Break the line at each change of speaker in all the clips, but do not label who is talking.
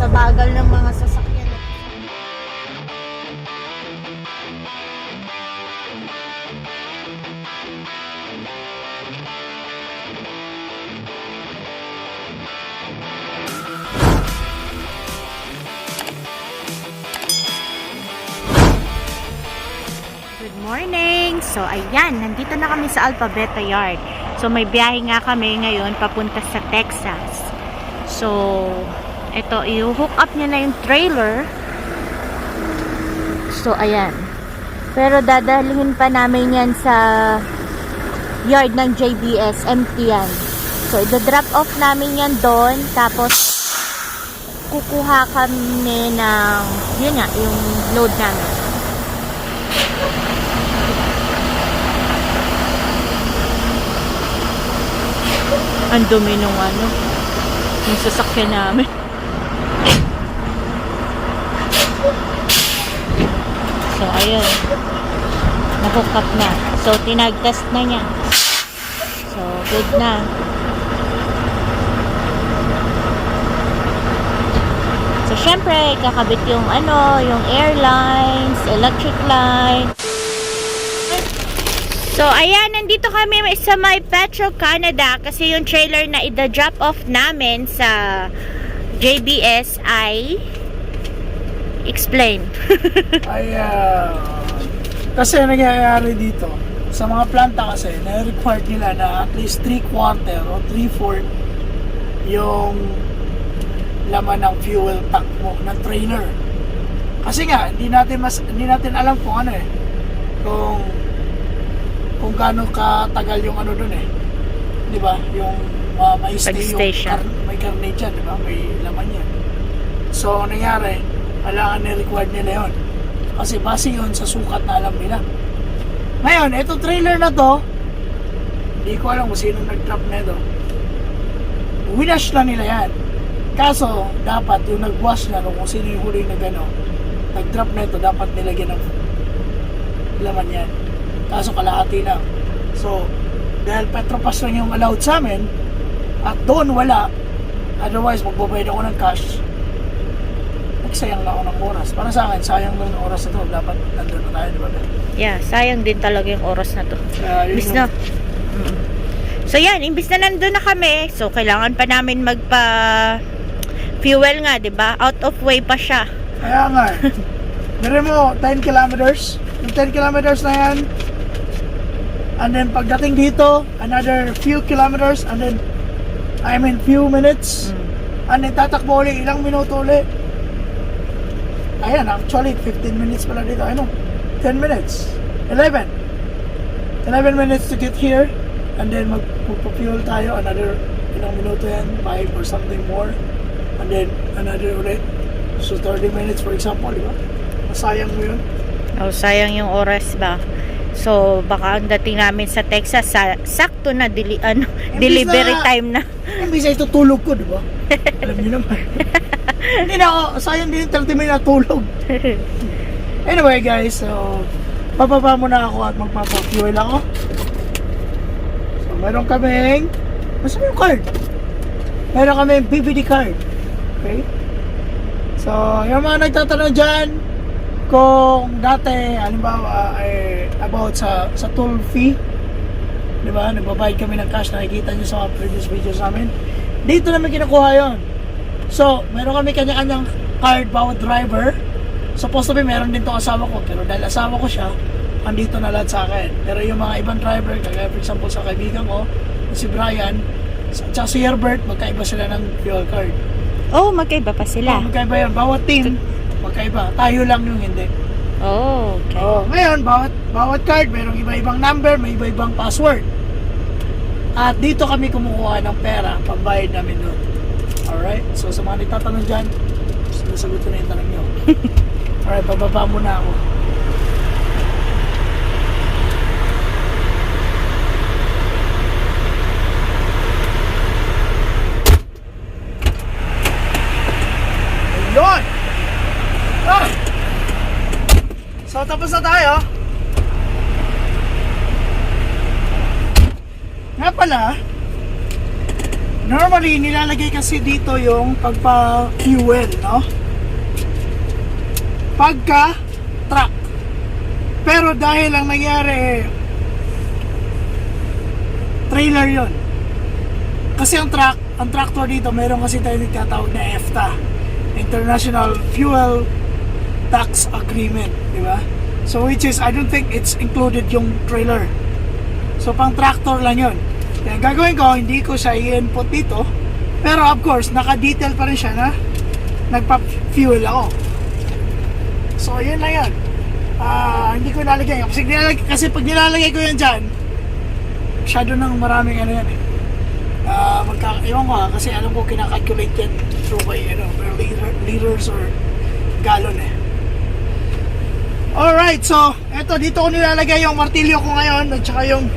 babagal ng mga sasakyan. Good morning! So, ayan, nandito na kami sa Alphabeta Yard. So, may biyahe nga kami ngayon papunta sa Texas. So, ito, i-hook up niya na yung trailer. So, ayan. Pero dadalhin pa namin yan sa yard ng JBS. Empty yan. So, i-drop off namin yan doon. Tapos, kukuha kami ng, yun nga, yung load namin. Ang dumi nung ano, yung sasakyan namin. So, ayun. Na-hook up na. So, tinag-test na niya. So, good na. So, syempre, kakabit yung ano, yung airlines, electric line. So, ayan, nandito kami sa may Petro Canada kasi yung trailer na i-drop off namin sa JBS ay explain.
Kasi nangyayari dito sa mga planta kasi na-require nila na at least 3/4 o 3/4 yung laman ng fuel tank mo ng trailer. Kasi nga hindi natin alam kung ano kung gaano katagal yung ano doon di ba? Yung may stay yung may carnage yan, di ba? May laman yan. So, nangyari, kailangan ni-required nila yun. Kasi base yun sa sukat na alam nila. Ngayon, itong trailer na to, hindi ko alam kung sino nag-drop na ito. Winash na nila yan. Kaso, dapat yung nag-wash na kung sino yung huli na gano'n, nag-drop na ito, dapat nilagyan ng laman yan. Kaso kalahati lang. So, dahil Petropas lang yung allowed sa amin, at doon wala, otherwise magbabayad ako ng cash, nagsayang lang ako ng oras. Para sa akin, sayang lang ng oras na to. Dapat nandun na tayo, di ba?
Yeah, sayang din talaga yung oras na to. Imbis na. So yan, imbis na nandun na kami, so kailangan pa namin fuel nga, di ba? Out of way pa siya.
Kaya nga. Dari mo, 10 kilometers. Yung 10 kilometers na yan, and then pagdating dito, another few kilometers, and then few minutes, and then tatakbo ulit, ilang minuto ulit. Ayan, actually 15 minutes pala dito. 10 minutes, 11 minutes to get here, and then magpo-fuel tayo, another ilang minuto yan, 5 or something more, and then another ulit. So 30 minutes for example, di ba? Masayang mo yun.
Oh, sayang yung oras ba? So, baka ang dating namin sa Texas, sakto na delivery time na.
Imbis na itutulog ko, di ba? Alam niyo naman. Hindi na ako, sayang din 30 minutes na tulog. Anyway guys, so, bababa muna ako at magpapa-fuel ako. So, meron kaming, nasa yung card? Meron kaming BBD card. Okay? So, yung mga nagtatanong dyan, kung dati, halimbawa, about sa toll fee, di ba? Nagbabayad kami ng cash, nakikita nyo sa previous videos namin. Dito namin kinukuha yon. So, meron kami kanya-kanyang card bawat driver. Supposed to be, meron din itong asawa ko. Pero dahil asawa ko siya, andito na lahat sa akin. Pero yung mga ibang driver, kaya for example sa kaibigan ko, si Brian, at si Herbert, magkaiba sila ng fuel card.
Oh, magkaiba pa sila.
Magkaiba yan. Bawat team, magkaiba. Tayo lang yung hindi.
Oh, okay.
Ngayon, bawat card, mayroong iba-ibang number, may iba-ibang password. At dito kami kumukuha ng pera, pambayad namin doon. Alright? So, sa mga nagtatanong dyan, nasagot ko na yung tanong nyo. Alright, bababa muna ako. Ayun! So, tapos na tayo. Nga pala, Normally, nilalagay kasi dito yung pagpa-fuel, no? Pagka truck. Pero dahil ang nangyari, trailer yon. Kasi ang tractor dito, meron kasi tayo nagtatawag na EFTA, International Fuel Tax Agreement, di ba? So which is, I don't think it's included yung trailer. So pang tractor lang yun. Kaya gagawin ko, hindi ko siya i-input dito. Pero of course, naka-detail pa rin siya na nagpa-fuel ako. So yun lang yun. Hindi ko nilalagay. Kasi pag nilalagay ko yan dyan, masyado nang maraming ano yan eh. Ewan ko kasi alam ko kinakalculate yan through by per liters or gallon eh. Alright, so eto dito ko nilalagay yung martilyo ko ngayon at saka yung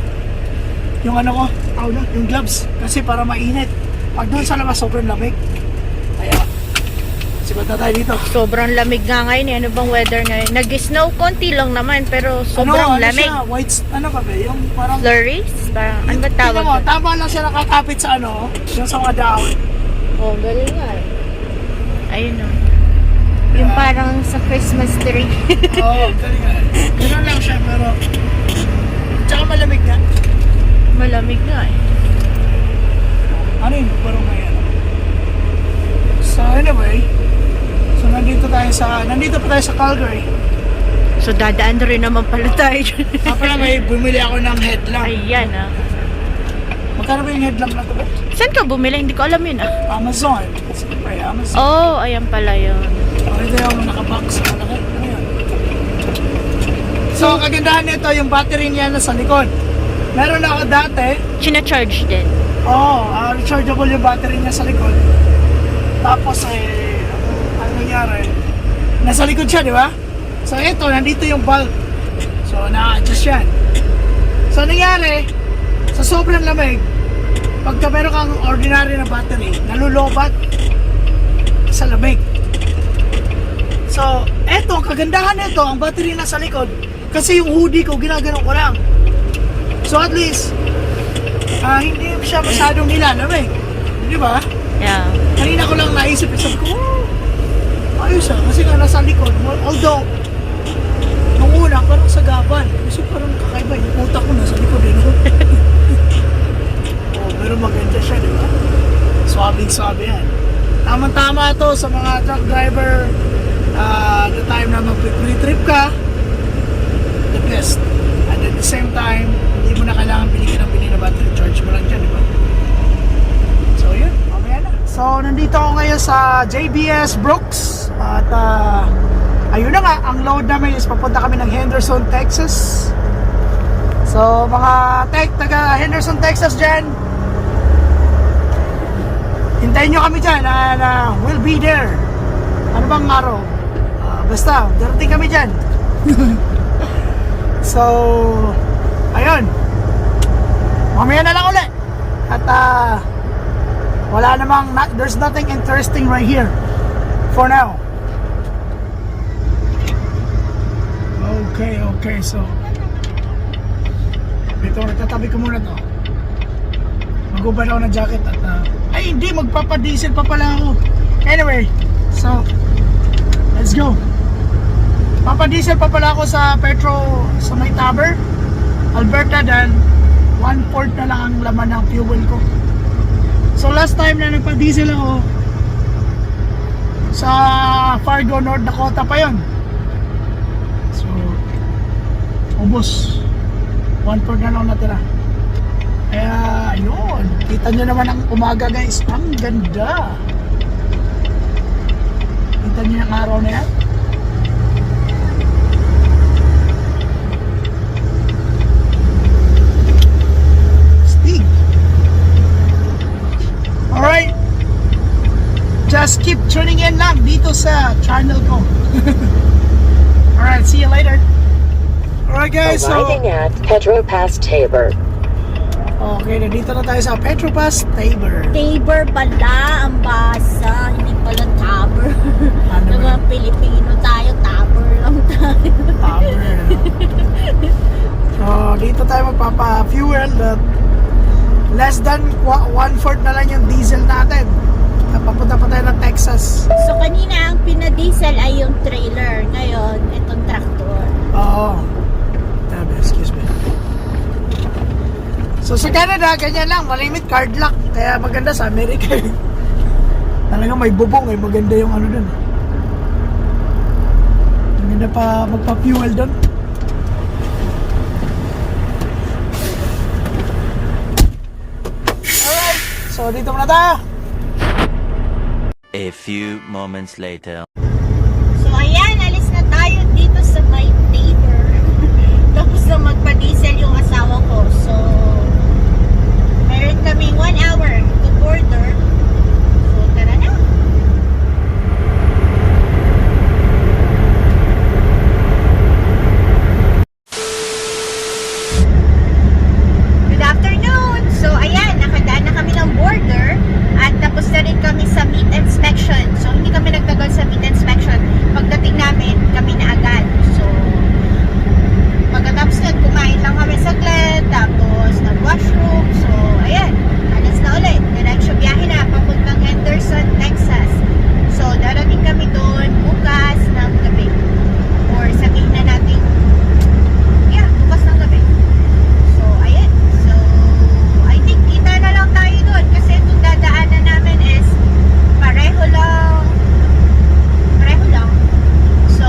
ano ko, yung gloves kasi para mainit. Pag doon sa labas sobrang lamig. Kaya sibat na tayo dito.
Sobrang lamig nga ngayon. Ano bang weather ngayon? Nag-snow konti lang naman pero sobrang lamig.
Siya, white, ano ba ba? Yung parang
Flurries? Parang, ano ba tawag
tingnan mo,
doon?
tama lang siya nakakapit sa ano, yung sa mga dahon.
Oh, galing nga eh. Ayun o. Yung parang sa Christmas tree.
Oo, galing nga. Ganun lang siya pero tsaka malamig na.
Malamig nga eh.
Ano yun? Parang may ano. So anyway, so nandito pa tayo sa Calgary.
So dadaan rin naman pala tayo.
Pala may bumili ako ng headlamp.
Ayan ah.
Magkano ba yung headlamp na ito ba?
Saan ka bumili? Hindi ko alam yun ah.
Amazon. Siyempre, Amazon.
Oh, ayan pala yun.
Ito yung nakabox. Ano yan? So, kagandahan nito, yung battery niya na sa likod. Meron ako dati.
China-charge din.
Rechargeable yung battery niya sa likod. Tapos, ano nangyari? Nasa likod siya, di ba? So, ito, nandito yung bulb. So, na-adjust yan. So, nangyari, sa sobrang lamig, pagka meron kang ordinary na battery, nalulobat sa lamig. So, eto, ang kagandahan nito, ang battery nasa likod, kasi yung hoodie ko, ginagano ko lang. So, at least, hindi siya masyadong nilalamig. Di ba?
Yeah.
Kanina ko lang naisip, sabi ko, ayos kasi nga nasa likod. Although, nung una, parang sagapan. Kasi parang kakaiba, yung utak ko nasa likod eh. No? Pero maganda siya, di ba? Swabe yan. Tama-tama to sa mga truck driver. The time na mag-free trip ka, the best. And at the same time, hindi mo na kailangan bilhin na battery. Charge mo lang dyan, di ba? So yun, mamaya na. So nandito ako ngayon sa JBS Brooks. At ayun na nga, ang load namin is papunta kami ng Henderson, Texas. So mga taga Henderson, Texas dyan, hintayin nyo kami dyan na we'll be there. Ano bang araw? Basta, darating kami dyan. So, ayun. Mamaya na lang ulit. At wala namang, there's nothing interesting right here for now. Okay, so dito, natatabi ko muna to. Mag-ubad ako ng jacket at ay hindi, magpapadiesel pa pala ako. Anyway, so let's go. Papadiesel pa pala ako sa Petro sa may Taber, Alberta, dahil 1/4 na lang ang laman ng fuel ko. So last time na nagpa-diesel ako sa Fargo, North Dakota pa yon. So ubos, 1/4 na lang natira. Kaya yun, kita nyo naman ang umaga guys, ang ganda. Kita nyo yung araw na yan. Stig. Alright, just keep tuning in lang dito sa channel ko. Alright, see you later. Alright guys, so
Arriving at Petropass Tabor.
okay, nandito na tayo sa Petropass Tabor.
Tabor pala ang basa, hindi pala Tabor.
Ano ba?
Mga Pilipino tayo, Tabor lang tayo.
Tabor. So, dito tayo magpapa-fuel at less than 1/4 na lang yung diesel natin. Papunta pa tayo ng Texas.
So kanina ang pinadiesel ay yung trailer. Ngayon, itong tractor.
Oo. Excuse me. So sa Canada, ganyan lang, malimit card lock. Kaya maganda sa Amerika. Talaga may bubong maganda yung ano dun. Maganda pa magpa-fuel dun. Alright, so dito muna tayo.
A few moments later.
So ayan, alis na tayo dito sa my neighbor. Tapos na magpa-diesel yung asawa ko. So, meron kaming 1 hour to border. So, tara na. Good afternoon! So, ayan, nakadaan na kami ng border at tapos na rin kami sa meat inspection. So, hindi kami nagtagal sa meat inspection. Pagdating namin, kami na agad. So, pagkatapos nun, kumain lang kami saglit, tapos nag-washroom. So, ayan, alas na ulit. Diretso biyahe na, papuntang Henderson, Texas. So, darating kami doon bukas ng gabi. Or sabihin na natin, yeah, bukas ng gabi. So, ayan. So, I think kita na lang tayo doon kasi itong dadaanan namin is pareho lang. So,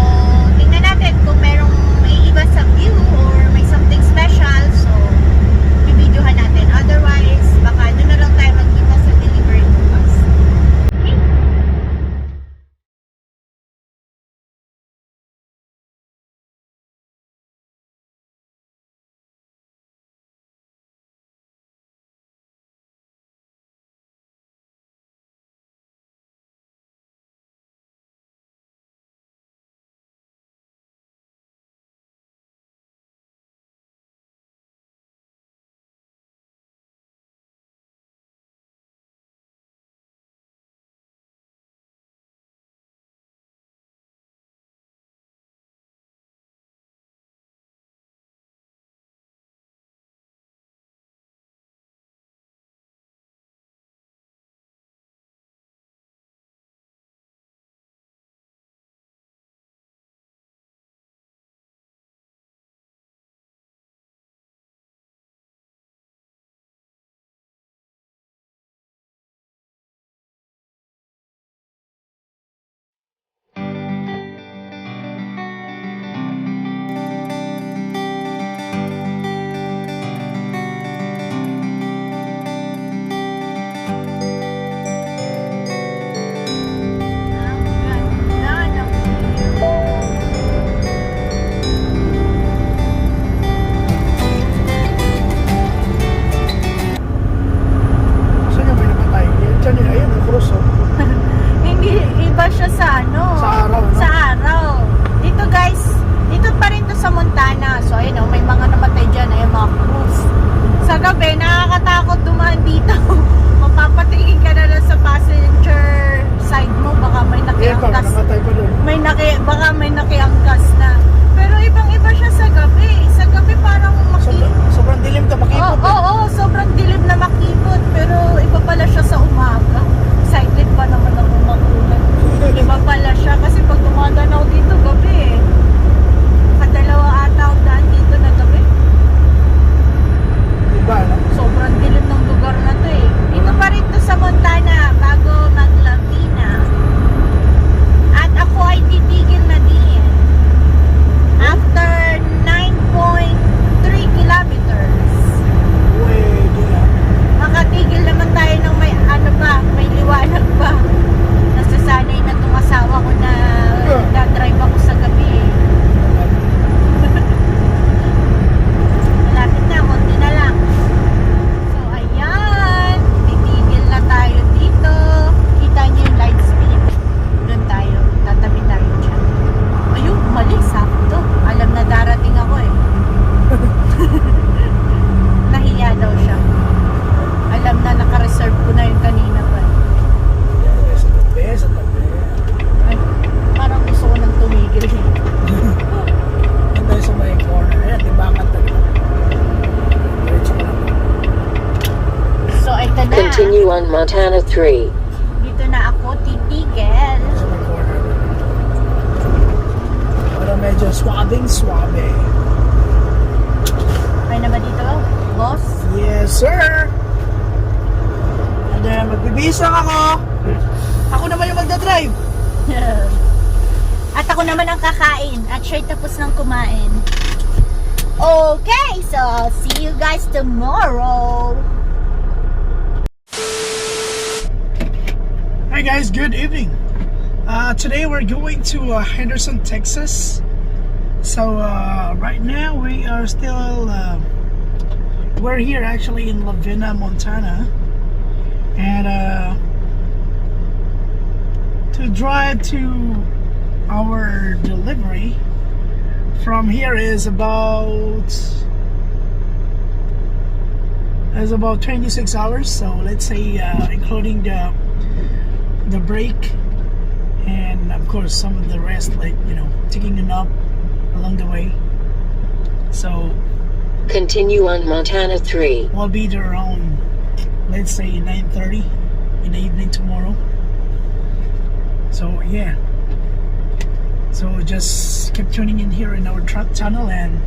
tingnan natin kung merong may iba sa view or may something special. So, bibidyohan natin.
Montana 3.
Dito na ako titigil.
Sa may corner. Para medyo swabe.
Okay na ba dito, boss?
Yes, sir! And then, magbibihis lang ako. Ako naman yung magdadrive.
At ako naman ang kakain. At siya'y tapos ng kumain. Okay, so see you guys tomorrow.
Hi guys, good evening. Today we're going to Henderson, Texas. So right now we are still we're here actually in Lavina, Montana, and to drive to our delivery from here is about 26 hours. So let's say including the break and of course some of the rest, like, you know, taking a nap along the way. So
Continue on Montana 3.
we'll be there around, let's say, 9:30 in the evening tomorrow. So yeah, so just keep tuning in here in our channel, and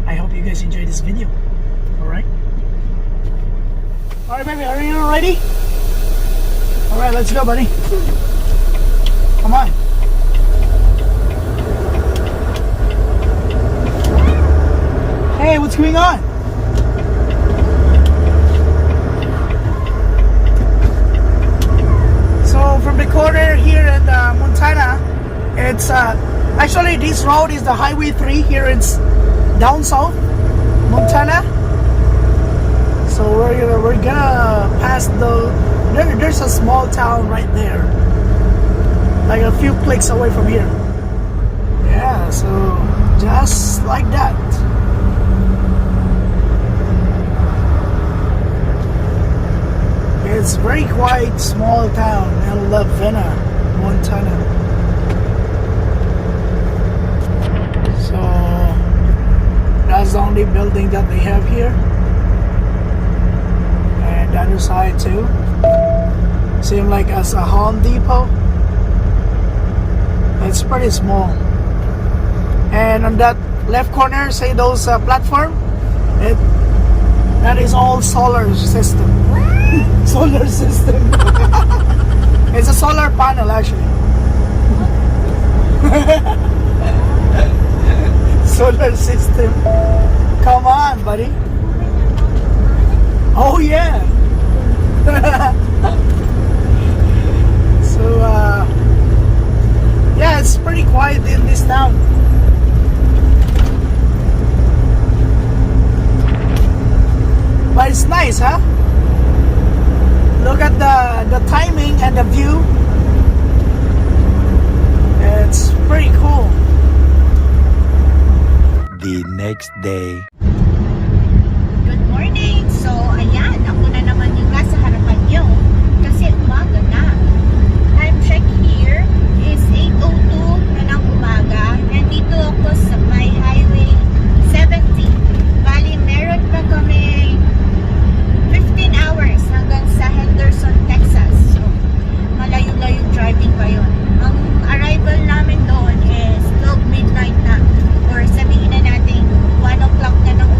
I hope you guys enjoy this video. Alright, baby, are you ready? Alright, let's go, buddy. Come on. Hey, what's going on? So from the corner here in Montana, it's actually this road is the Highway 3 here. It's down south Montana. So we're gonna pass there's a small town right there, like a few clicks away from here. Yeah, so just like that. It's very quiet, small town in Lavina, Montana. So that's the only building that they have here, and the other side too. Same like as a Home Depot. It's pretty small. And on that left corner, say those platform, that is all solar system. Solar system. It's a solar panel actually. Solar system. Come on, buddy. Oh yeah. So yeah, it's pretty quiet in this town. But it's nice, huh? Look at the timing and the view. It's pretty cool.
The next day.
Good morning! So, ayan, ako na naman yung nasa harapan nyo kasi umaga na. Time check here is 8:02 na ng umaga. Nandito ako sa may Highway 70. Bali, meron pa kami 15 hours hanggang sa Henderson, Texas. So, malayo-layo driving pa yun. Ang arrival namin doon is 12 midnight na, or sabihin na natin 1 o'clock na ng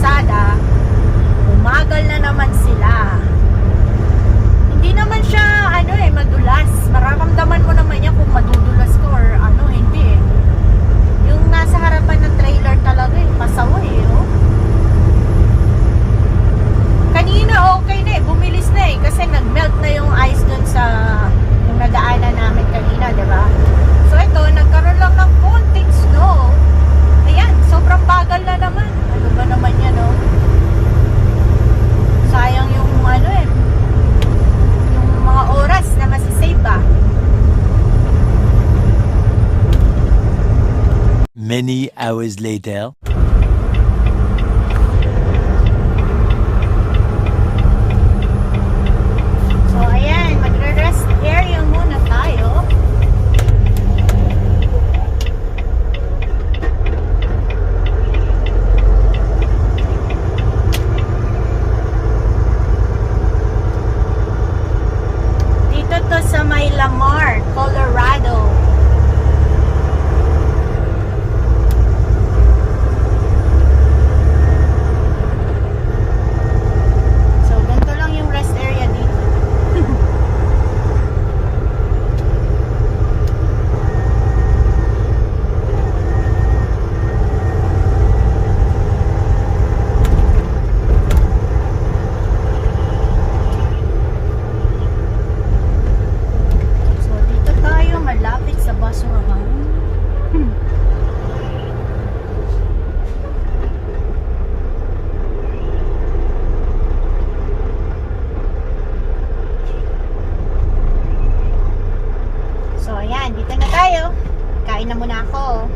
kalsada, umagal na naman sila. Hindi naman siya madulas. Mararamdaman mo naman yan kung madudulas ko or hindi eh. Yung nasa harapan ng trailer talaga pasaway oh. Kanina okay na bumilis na kasi nag-melt na yung ice dun sa yung nadaanan namin kanina, diba? So ito, nagkaroon lang ng konting snow. Ayan, sobrang bagal na naman. Ano ba naman yan oh? Sayang yung yung mga oras na masisave ba?
Many hours later.
So ayan, magre-rest area muna tayo. Dito to sa may Lamar, Colorado. So ganito lang yung rest area dito. So dito tayo malapit sa basurahan. So ayan, dito na tayo. Kain na muna ako.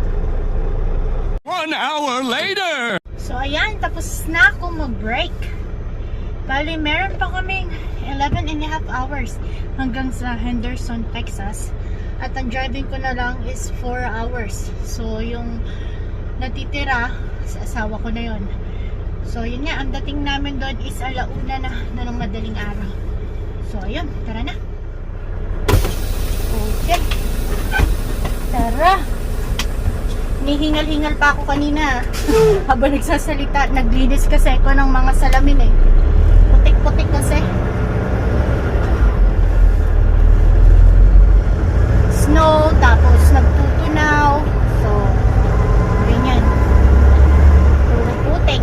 1 hour later!
So ayan, tapos na ako mag-break. Bali, meron pa kaming 11.5 hours hanggang sa Henderson, Texas. At ang driving ko na lang is 4 hours. So yung natitira, sa asawa ko na yon. So yun nga, ang dating namin doon is alauna na ng madaling araw. So ayun, tara na. Okay. Tara. Nihingal-hingal pa ako kanina. Habang nagsasalita, naglinis kasi ako ng mga salamin eh. Putik-putik kasi. Snow, tapos nagtutunaw. So, ganyan. Puro putik.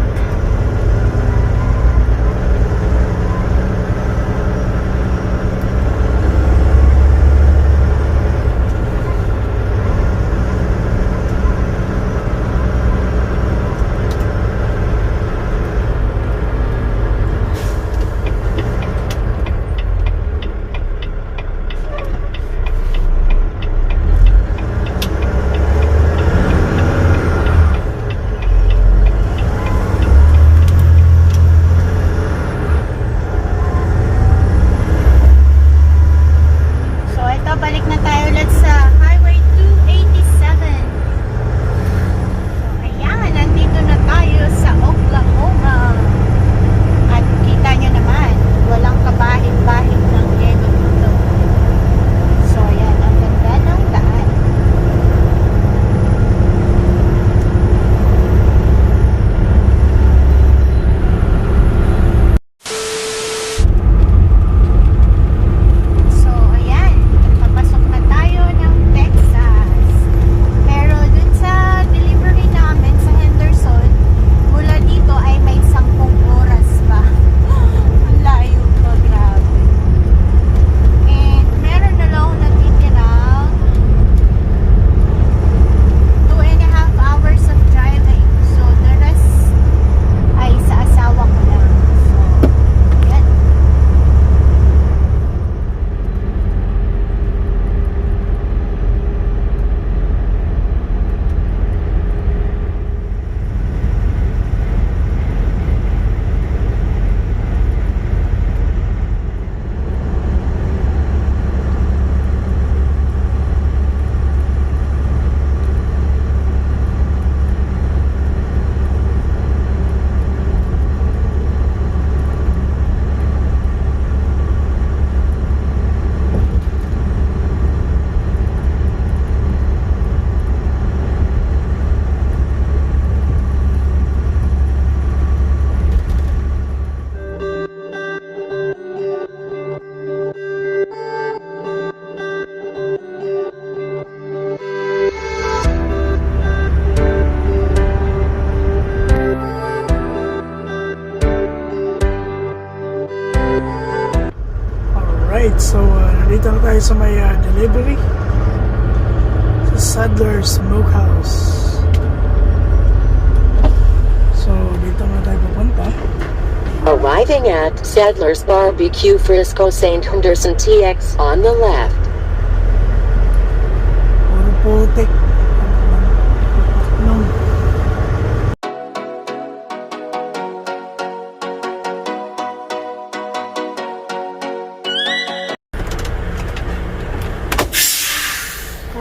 tayo sa may delivery sa Sadler's Smokehouse. So, dito na tayo pupunta.
Arriving at Sadler's Barbecue Frisco St. Henderson TX on the left.
Puro putik. Nung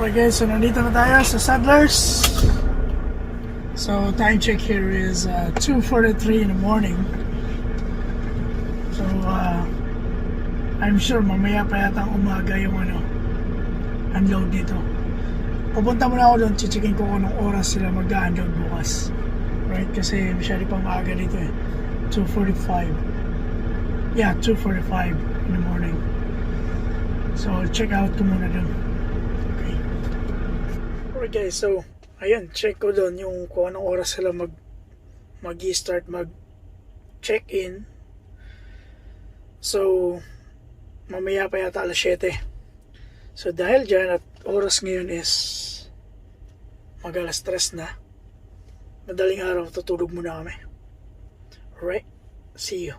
okay guys, so nandito na tayo sa Sadler's. So time check here is 2:43 in the morning. So I'm sure mamaya pa yata umaga yung unload dito. Pupunta muna ako doon, checkin ko kung anong oras sila mag-unload bukas. Right? Kasi masyado pang maaga dito eh. 2:45. Yeah, 2:45 in the morning. So check out ko muna doon. Okay. Alright guys, so ayun, check ko doon yung kung anong oras sila mag-start mag-check-in. So mamaya pa yata alas 7. So dahil dyan at oras ngayon is mag alas 3 na, madaling araw tutulog muna kami. Alright, see you.